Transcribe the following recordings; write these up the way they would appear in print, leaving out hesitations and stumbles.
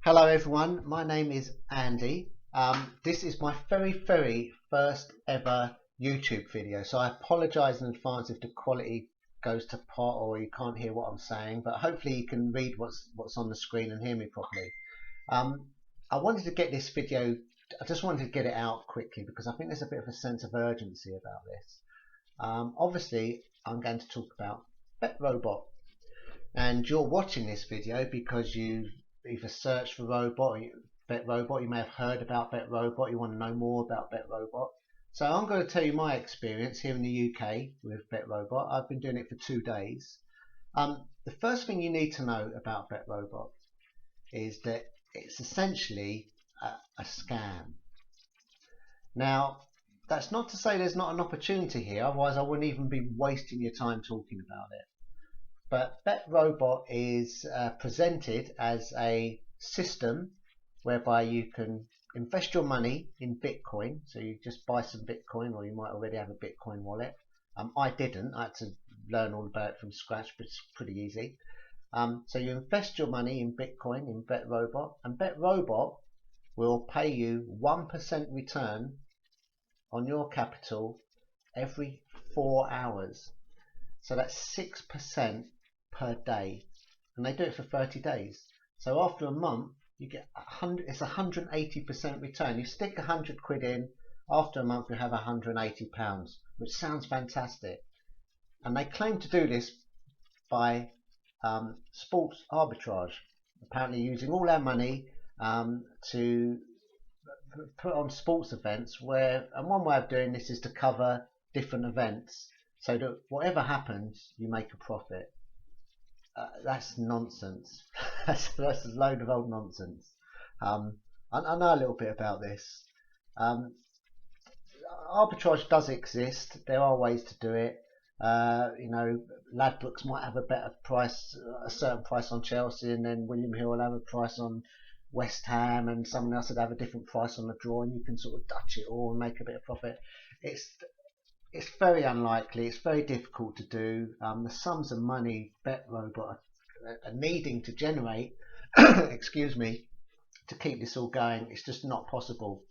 Hello everyone, my name is Andy. This is my very first ever YouTube video, so I apologise in advance if the quality goes to pot or you can't hear what I'm saying, but hopefully you can read what's on the screen and hear me properly. I wanted to get this video, I just wanted to get it out quickly because I think there's a bit of a sense of urgency about this. Obviously I'm going to talk about Betrobot, and you're watching this video because you either searched for Betrobot, you may have heard about Betrobot, you want to know more about Betrobot. So I'm going to tell you my experience here in the UK with Betrobot. I've been doing it for 2 days. The first thing you need to know about Betrobot is that it's essentially a scam. Now, that's not to say there's not an opportunity here, otherwise I wouldn't even be wasting your time talking about it. But Betrobot is presented as a system whereby you can invest your money in Bitcoin. So you just buy some Bitcoin, or you might already have a Bitcoin wallet. I didn't. I had to learn all about it from scratch, but it's pretty easy. So you invest your money in Bitcoin in Betrobot, and Betrobot will pay you 1% return on your capital every 4 hours. So that's 6% per day, and they do it for 30 days. So after a month you get 100, it's 180% return. You stick 100 quid in, after a month you have 180 pounds, which sounds fantastic. And they claim to do this by sports arbitrage, apparently using all our money to put on sports events, and one way of doing this is to cover different events so that whatever happens you make a profit. That's nonsense. that's a load of old nonsense. I know a little bit about this. Arbitrage does exist. There are ways to do it. Ladbrokes might have a better price, a certain price on Chelsea, and then William Hill will have a price on West Ham, and someone else would have a different price on the draw, and you can sort of Dutch it all and make a bit of profit. It's very unlikely. It's very difficult to do. The sums of money Betrobot are needing to generate, excuse me, to keep this all going, it's just not possible.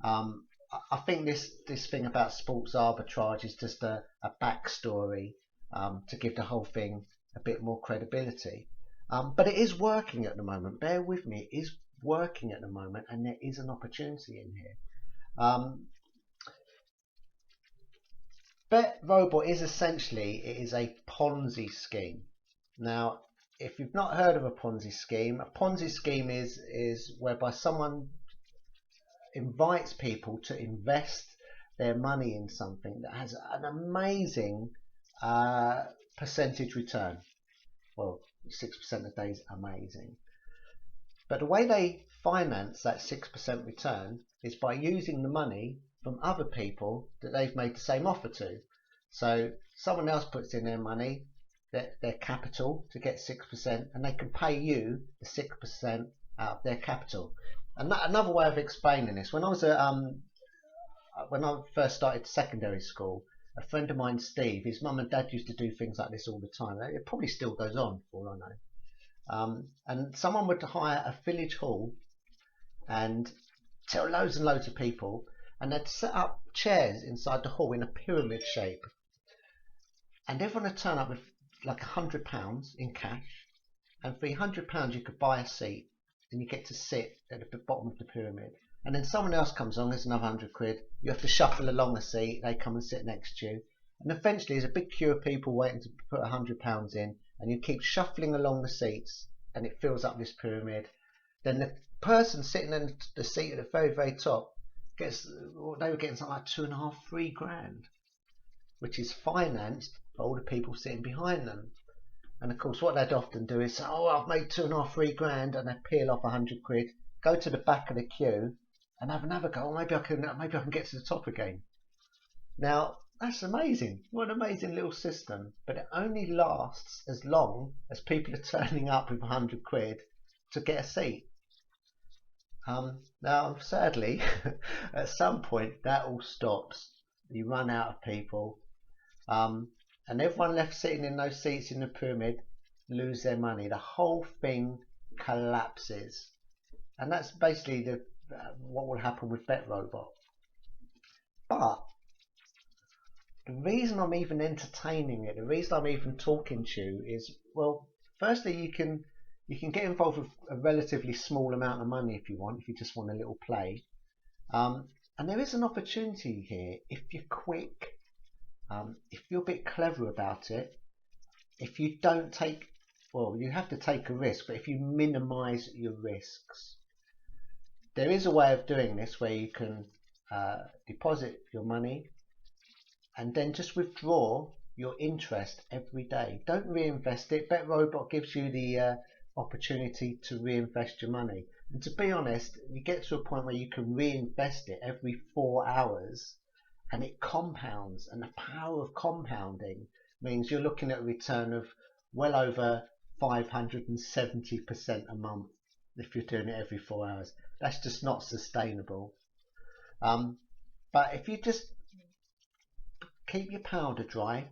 I think this thing about sports arbitrage is just a backstory to give the whole thing a bit more credibility. But it is working at the moment. Bear with me. It is working at the moment, and there is an opportunity in here. Betrobot is essentially, it is a Ponzi scheme. Now, if you've not heard of a Ponzi scheme is whereby someone invites people to invest their money in something that has an amazing percentage return. Well, 6% a day is amazing. But the way they finance that 6% return is by using the money from other people that they've made the same offer to. So someone else puts in their money, their capital, to get 6%, and they can pay you the 6% out of their capital. And another way of explaining this, when I first started secondary school, a friend of mine, Steve, his mum and dad used to do things like this all the time. It probably still goes on, for all I know. And someone would hire a village hall and tell loads and loads of people, and they'd set up chairs inside the hall in a pyramid shape, and everyone would turn up with like £100 in cash, and for £100 you could buy a seat, and you get to sit at the bottom of the pyramid. And then someone else comes along, there's another 100 quid, you have to shuffle along a seat, they come and sit next to you, and eventually there's a big queue of people waiting to put £100 in, and you keep shuffling along the seats, and it fills up this pyramid. Then the person sitting in the seat at the very top they were getting something like 2.5, 3 grand, which is financed by all the people sitting behind them. And of course what they'd often do is say, oh, I've made 2.5, 3 grand, and they peel off 100 quid, go to the back of the queue and have another go. Oh, maybe I can get to the top again. Now that's amazing. What an amazing little system, but it only lasts as long as people are turning up with 100 quid to get a seat. Now sadly at some point that all stops. You run out of people, and everyone left sitting in those seats in the pyramid lose their money. The whole thing collapses. and that's basically what will happen with Betrobot. But the reason I'm even entertaining it, the reason I'm even talking to you is, well, firstly, you can get involved with a relatively small amount of money if you want, if you just want a little play. And there is an opportunity here if you're quick, if you're a bit clever about it, if you don't take, well, you have to take a risk, but if you minimize your risks. There is a way of doing this where you can deposit your money and then just withdraw your interest every day. Don't reinvest it. Betrobot gives you the opportunity to reinvest your money. And to be honest, you get to a point where you can reinvest it every 4 hours and it compounds. And the power of compounding means you're looking at a return of well over 570% a month if you're doing it every 4 hours. That's just not sustainable. But if you just keep your powder dry,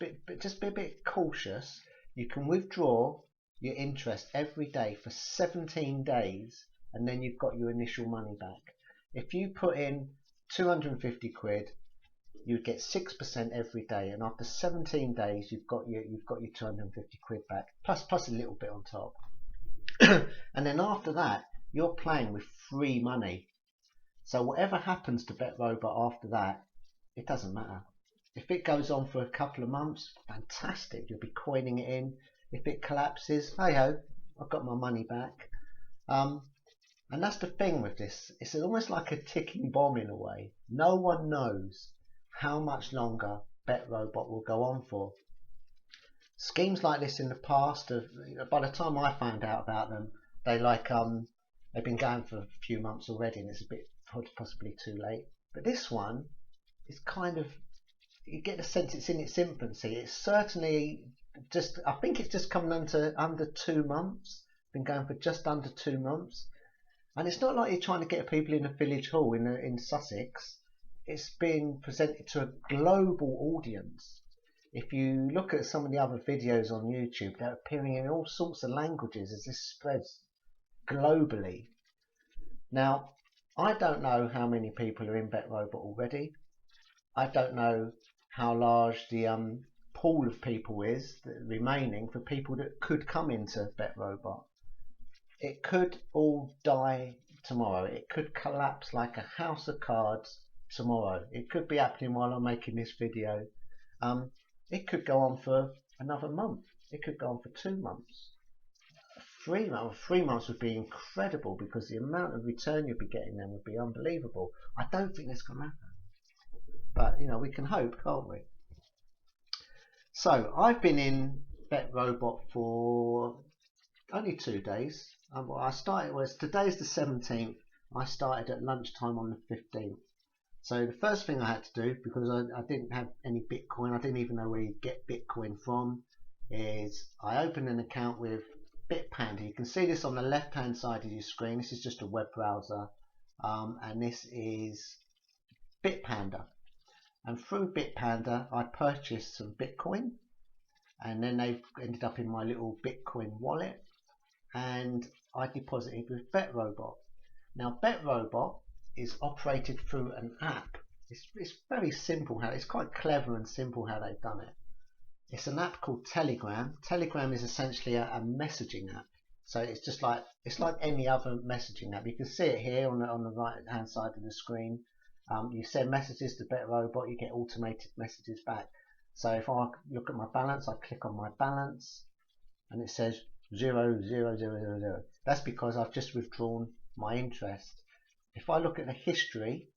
but just be a bit cautious, you can withdraw your interest every day for 17 days and then you've got your initial money back. If you put in 250 quid, you would get 6% every day, and after 17 days you've got your 250 quid back, plus a little bit on top. And then after that, you're playing with free money. So whatever happens to Betrobot after that, it doesn't matter. If it goes on for a couple of months, fantastic, you'll be coining it in. If it collapses, hey ho, I've got my money back. And that's the thing with this, it's almost like a ticking bomb in a way. No one knows how much longer Betrobot will go on for. Schemes like this in the past, by the time I found out about them, they've been going for a few months already, and it's a bit possibly too late. But this one is kind of, you get the sense it's in its infancy. It's certainly just, I think it's just coming under 2 months. Been going for just under 2 months, and it's not like you're trying to get people in a village hall in Sussex. It's being presented to a global audience. If you look at some of the other videos on YouTube, they're appearing in all sorts of languages as this spreads globally. Now, I don't know how many people are in Betrobot already. I don't know how large the pool of people is remaining for people that could come into Betrobot. It could all die tomorrow. It could collapse like a house of cards tomorrow. It could be happening while I'm making this video. It could go on for another month. It could go on for 2 months. 3 months. 3 months would be incredible because the amount of return you'd be getting then would be unbelievable. I don't think that's going to happen. But, you know, we can hope, can't we? So, I've been in Betrobot for only 2 days. Today's the 17th. I started at lunchtime on the 15th. So the first thing I had to do, because I didn't have any Bitcoin, I didn't even know where you get Bitcoin from, is I opened an account with Bitpanda. You can see this on the left hand side of your screen. This is just a web browser, and this is Bitpanda. And through Bitpanda I purchased some Bitcoin, and then they've ended up in my little Bitcoin wallet, and I deposited with Betrobot. Now Betrobot is operated through an app. It's very simple it's quite clever and simple how they've done it. It's an app called Telegram. Telegram is essentially a messaging app. So it's like any other messaging app. You can see it here on the right hand side of the screen. You send messages to Betrobot, you get automated messages back. So if I look at my balance, I click on my balance and it says 0.0000. That's because I've just withdrawn my interest. If I look at the history,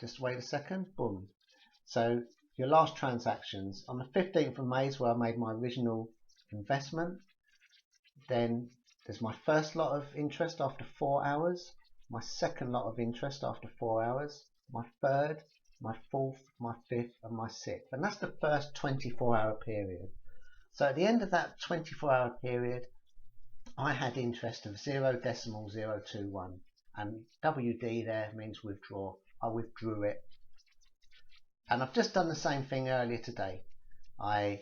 just wait a second, boom. So your last transactions on the 15th of May is where I made my original investment. Then there's my first lot of interest after 4 hours, my second lot of interest after 4 hours, my third, my fourth, my fifth and my sixth. And that's the first 24-hour period. So at the end of that 24-hour period, I had interest of 0.021, and WD there means withdraw. I withdrew it, and I've just done the same thing earlier today. I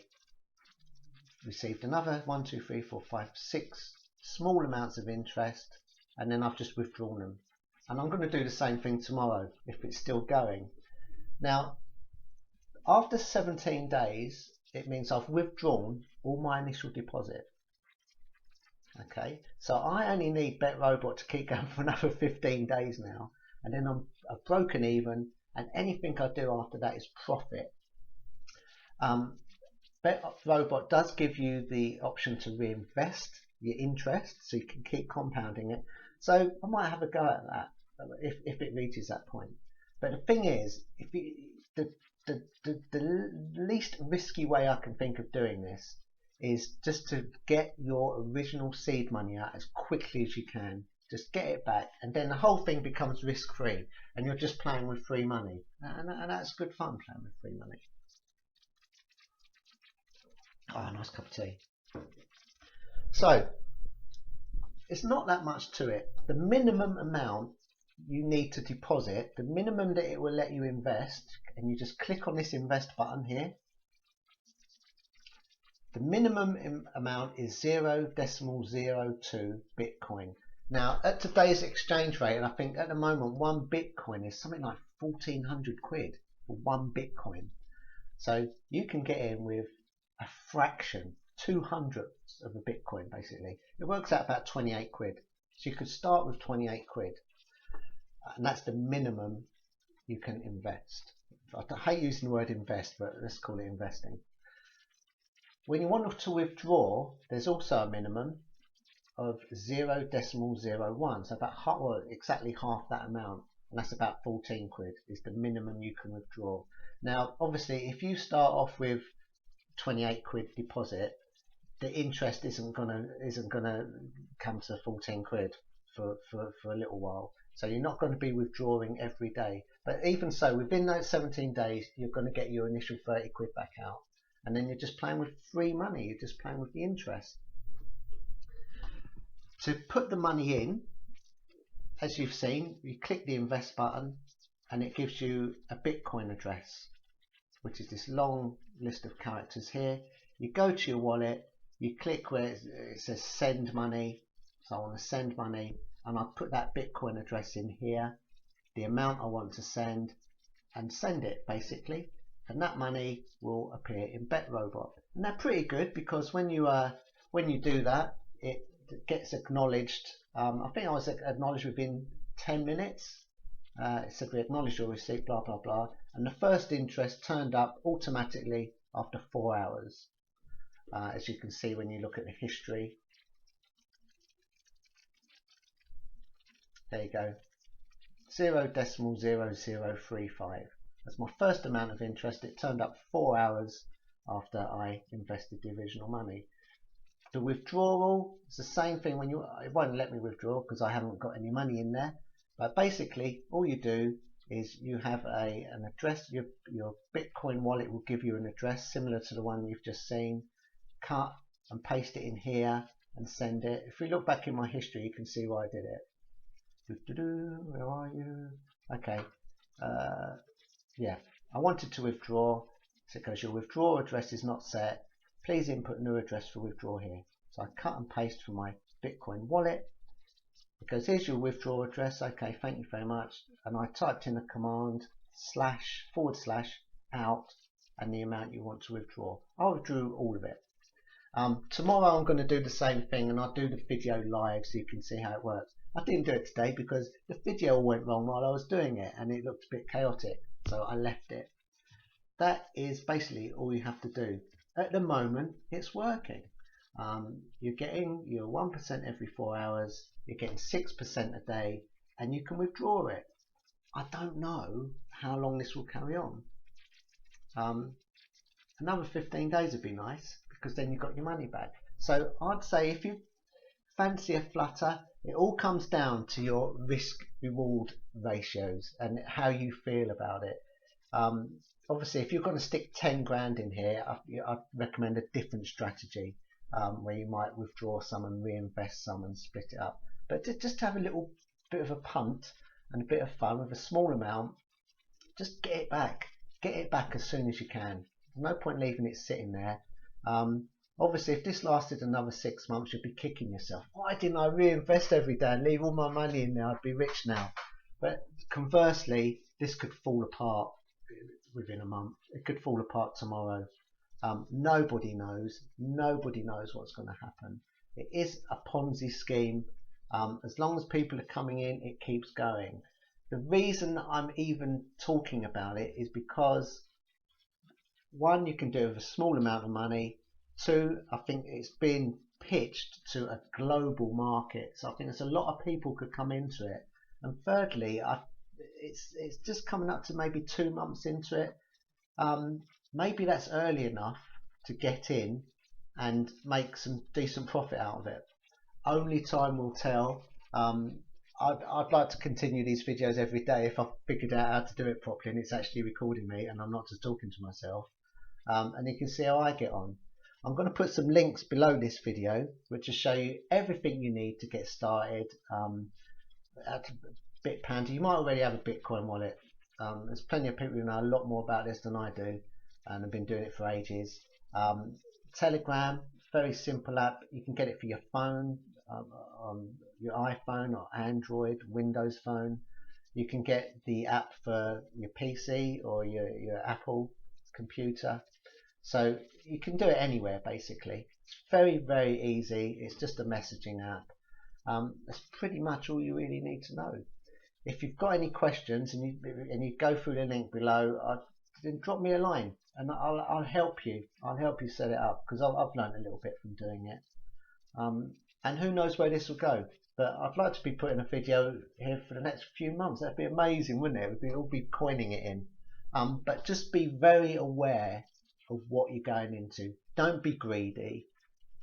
received another 1, 2, 3, 4, 5, 6 small amounts of interest, and then I've just withdrawn them. And I'm going to do the same thing tomorrow if it's still going. Now, after 17 days, it means I've withdrawn all my initial deposit. Okay, so I only need Betrobot to keep going for another 15 days now, and then I've broken even, and anything I do after that is profit. Betrobot does give you the option to reinvest your interest, so you can keep compounding it. So I might have a go at that if it reaches that point. But the thing is, the least risky way I can think of doing this is just to get your original seed money out as quickly as you can. Just get it back, and then the whole thing becomes risk-free, and you're just playing with free money, and that's good fun, playing with free money. Oh, nice cup of tea. So it's not that much to it. The minimum amount you need to deposit, the minimum that it will let you invest, and you just click on this invest button here. The minimum amount is 0.02 Bitcoin. Now, at today's exchange rate, and I think at the moment one Bitcoin is something like 1,400 quid for one Bitcoin. So you can get in with a fraction, 200ths of a Bitcoin basically. It works out about 28 quid. So you could start with 28 quid. And that's the minimum you can invest. I hate using the word invest, but let's call it investing. When you want to withdraw, there's also a minimum of 0.01, so about half, well, exactly half that amount, and that's about 14 quid is the minimum you can withdraw. Now, obviously, if you start off with 28 quid deposit, the interest isn't gonna come to 14 quid for a little while. So you're not going to be withdrawing every day. But even so, within those 17 days, you're going to get your initial 30 quid back out. And then you're just playing with free money. You're just playing with the interest. To put the money in, as you've seen, you click the invest button and it gives you a Bitcoin address, which is this long list of characters here. You go to your wallet, you click where it says send money. So I want to send money, and I put that Bitcoin address in here, the amount I want to send, and send it basically. And that money will appear in Betrobot. And they're pretty good because when you do that, it gets acknowledged. I think I was acknowledged within 10 minutes. It said we acknowledged your receipt, blah blah blah, and the first interest turned up automatically after 4 hours, as you can see when you look at the history. There you go, 0.0035. That's my first amount of interest. It turned up 4 hours after I invested the original money. The withdrawal is the same thing. It won't let me withdraw because I haven't got any money in there. But basically, all you do is you have an address. Your Bitcoin wallet will give you an address similar to the one you've just seen. Cut and paste it in here and send it. If we look back in my history, you can see why I did it. Where are you? Okay. Yeah, I wanted to withdraw. So it goes, your withdrawal address is not set. Please input new address for withdrawal here. So I cut and paste from my Bitcoin wallet. It goes, here's your withdrawal address. Okay, thank you very much. And I typed in the command / out and the amount you want to withdraw. I withdrew all of it. Tomorrow I'm going to do the same thing, and I'll do the video live so you can see how it works. I didn't do it today because the video went wrong while I was doing it and it looked a bit chaotic, so I left it. That is basically all you have to do. At the moment, it's working. You're getting your 1% every 4 hours, you're getting 6% a day, and you can withdraw it. I don't know how long this will carry on. Another 15 days would be nice, because then you've got your money back. So I'd say if you fancy a flutter, it all comes down to your risk-reward ratios and how you feel about it. Obviously, if you're going to stick 10 grand in here, I'd recommend a different strategy where you might withdraw some and reinvest some and split it up. But just have a little bit of a punt and a bit of fun with a small amount. Just get it back. Get it back as soon as you can. No point leaving it sitting there. Obviously, if this lasted another 6 months, you'd be kicking yourself. Why didn't I reinvest every day and leave all my money in there? I'd be rich now. But conversely, this could fall apart within a month. It could fall apart tomorrow. Nobody knows. Nobody knows what's going to happen. It is a Ponzi scheme. As long as people are coming in, it keeps going. The reason I'm even talking about it is because, one, you can do it with a small amount of money. Two, I think it's been pitched to a global market, so I think there's a lot of people could come into it. And thirdly, it's just coming up to maybe 2 months into it. Maybe that's early enough to get in and make some decent profit out of it. Only time will tell. I'd like to continue these videos every day if I've figured out how to do it properly and it's actually recording me and I'm not just talking to myself. And you can see how I get on. I'm going to put some links below this video which will show you everything you need to get started. At Bitpanda, you might already have a Bitcoin wallet. There's plenty of people who know a lot more about this than I do and have been doing it for ages. Telegram, very simple app. You can get it for your phone, on your iPhone or Android, Windows phone. You can get the app for your PC or your Apple computer. So you can do it anywhere basically. It's very, very easy. It's just a messaging app. That's pretty much all you really need to know. If you've got any questions and you go through the link below, then drop me a line and I'll help you. I'll help you set it up because I've learned a little bit from doing it. And who knows where this will go. But I'd like to be putting a video here for the next few months. That'd be amazing, wouldn't it? We'd all be coining it in. But just be very aware of what you're going into. Don't be greedy.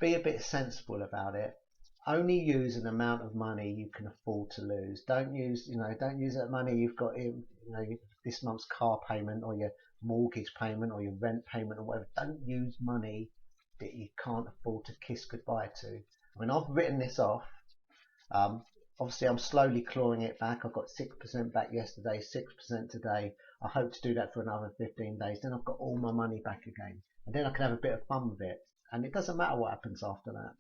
Be a bit sensible about it. Only use an amount of money you can afford to lose. Don't use that money you've got in, this month's car payment or your mortgage payment or your rent payment or whatever. Don't use money that you can't afford to kiss goodbye to. I mean, I've written this off. Obviously, I'm slowly clawing it back. I've got 6% back yesterday, 6% today. I hope to do that for another 15 days. Then I've got all my money back again. And then I can have a bit of fun with it. And it doesn't matter what happens after that.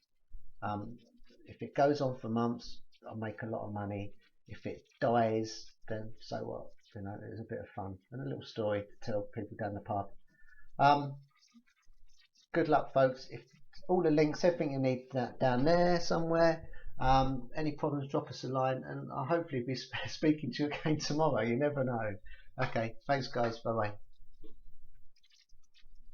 If it goes on for months, I'll make a lot of money. If it dies, then so what? There's a bit of fun and a little story to tell people down the pub. Good luck, folks. If all the links, everything you need down there somewhere. Any problems, drop us a line, and I'll hopefully be speaking to you again tomorrow. You never know. Okay, thanks, guys. Bye bye.